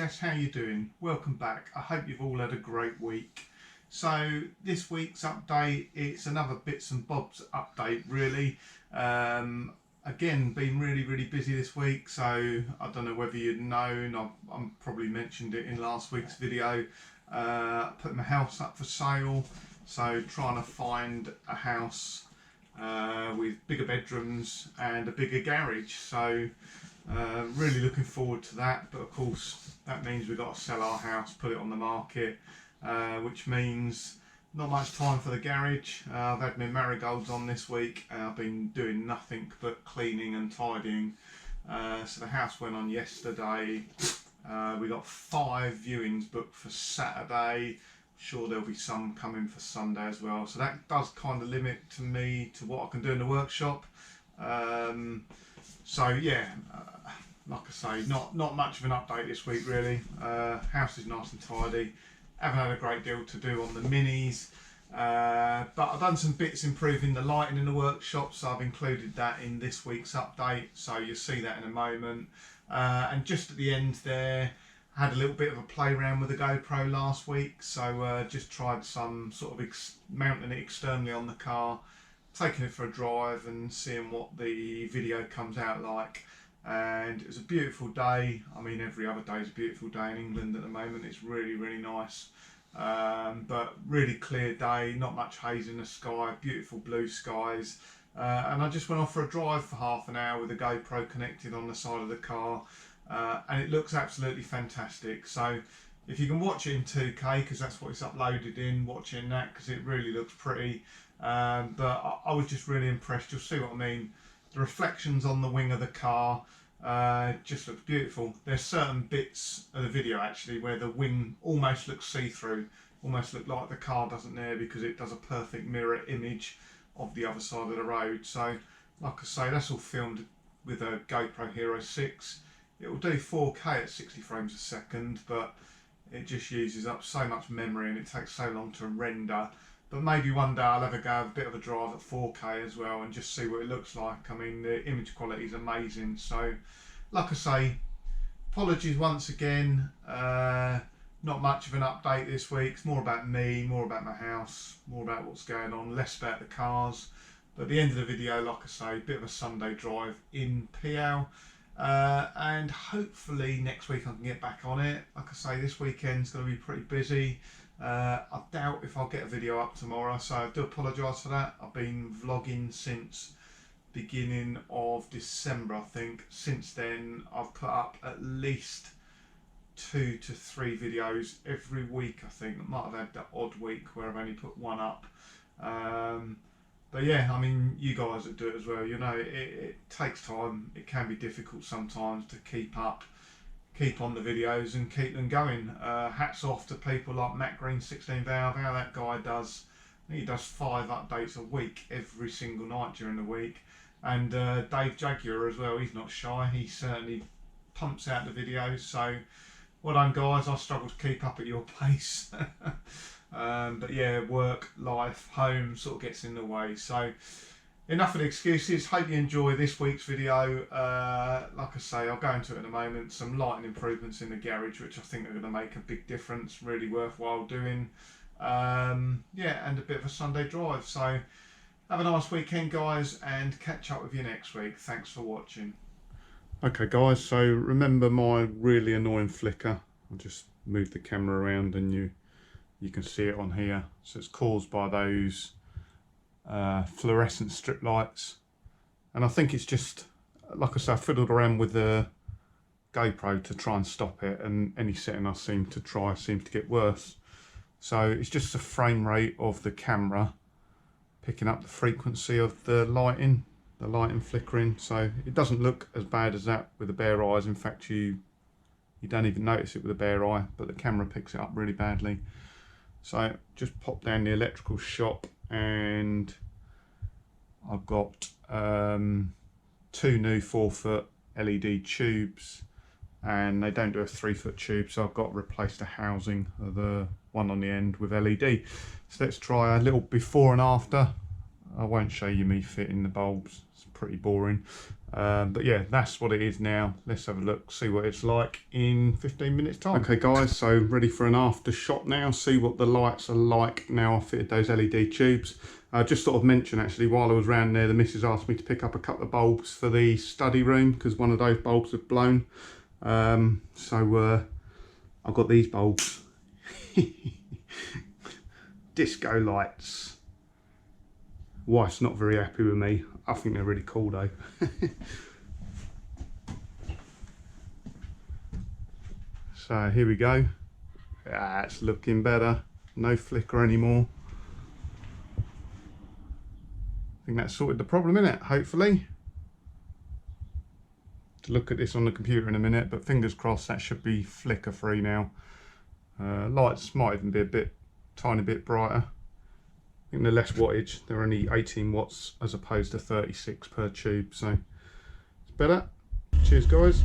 enthusiasts, how you doing? Welcome back. I hope you've all had a great week. So this week's update, it's another bits and bobs update really. Again, been really busy this week, so I don't know whether you'd known, I probably mentioned it in last week's video. Put my house up for sale, so trying to find a house with bigger bedrooms and a bigger garage. So really looking forward to that, but of course that means we've got to sell our house, put it on the market, which means not much time for the garage. I've had my marigolds on this week. I've been doing nothing but cleaning and tidying. So the house went on yesterday. We got 5 viewings booked for Saturday. Sure there'll be some coming for Sunday as well. So that does kind of limit to me to what I can do in the workshop. So yeah, like I say, not much of an update this week really. House is nice and tidy. Haven't had a great deal to do on the minis, but I've done some bits improving the lighting in the workshop, so I've included that in this week's update, so you'll see that in a moment. And just at the end there, I had a little bit of a play around with the GoPro last week, so just tried some sort of mounting it externally on the car, taking it for a drive and seeing what the video comes out like. And it was a beautiful day. I mean, every other day is a beautiful day in England at the moment. It's really nice, but really clear day, not much haze in the sky, beautiful blue skies. And I just went off for a drive for half an hour with the GoPro connected on the side of the car, and it looks absolutely fantastic. So if you can watch it in 2K, because that's what it's uploaded in, watch it in that because it really looks pretty. But I was just really impressed. You'll see what I mean. The reflections on the wing of the car just looks beautiful. There's certain bits of the video actually where the wing almost looks see-through, almost look like the car doesn't there, because it does a perfect mirror image of the other side of the road. So like I say, that's all filmed with a GoPro Hero 6. It will do 4K at 60 frames a second, but it just uses up so much memory and it takes so long to render. But maybe one day I'll have a bit of a drive at 4K as well and just see what it looks like. I mean, the image quality is amazing. So, like I say, apologies once again. Not much of an update this week. It's more about me, more about my house, more about what's going on, less about the cars. But at the end of the video, like I say, a bit of a Sunday drive in PL. And hopefully next week I can get back on it. Like I say, this weekend's going to be pretty busy. I doubt if I'll get a video up tomorrow, so I do apologise for that. I've been vlogging since beginning of December, I think. Since then I've put up at least 2 to 3 videos every week. I think I might have had that odd week where I've only put one up, but yeah, I mean, you guys that do it as well, you know, it takes time. It can be difficult sometimes to keep on the videos and keep them going. Hats off to people like Matt Green 16 Valve, how that guy does. I think he does 5 updates a week every single night during the week. And Dave Jaguar as well, he's not shy, he certainly pumps out the videos. So well done guys, I struggle to keep up at your pace. But yeah, work, life, home sort of gets in the way. So enough of the excuses. Hope you enjoy this week's video. Like I say, I'll go into it in a moment. Some lighting improvements in the garage, which I think are going to make a big difference. Really worthwhile doing. Yeah, and a bit of a Sunday drive. So have a nice weekend, guys, and catch up with you next week. Thanks for watching. Okay, guys. So remember my really annoying flicker. I'll just move the camera around, and you can see it on here. So it's caused by those fluorescent strip lights, and I think it's just, like I say, I fiddled around with the GoPro to try and stop it, and any setting I seem to try seems to get worse. So it's just the frame rate of the camera picking up the frequency of the lighting flickering. So it doesn't look as bad as that with the bare eyes. In fact, you don't even notice it with a bare eye, but the camera picks it up really badly. So just pop down the electrical shop, and I've got 2 new 4-foot LED tubes, and they don't do a 3-foot tube, so I've got to replace the housing of the one on the end with LED. So let's try a little before and after. I won't show you me fitting the bulbs, it's pretty boring. But yeah, that's what it is now. Let's have a look, see what it's like in 15 minutes time. Okay guys, so ready for an after shot now, see what the lights are like now I've fitted those LED tubes. Just sort of mention actually, while I was round there, the missus asked me to pick up a couple of bulbs for the study room because one of those bulbs had blown. So I've got these bulbs. Disco lights. Wife's not very happy with me. I think they're really cool though. So here we go. That's looking better. No flicker anymore. I think that sorted the problem, innit? Hopefully. To look at this on the computer in a minute, but fingers crossed that should be flicker free now. Lights might even be a tiny bit brighter. I think they're less wattage. They're only 18 watts as opposed to 36 per tube, so it's better. Cheers guys.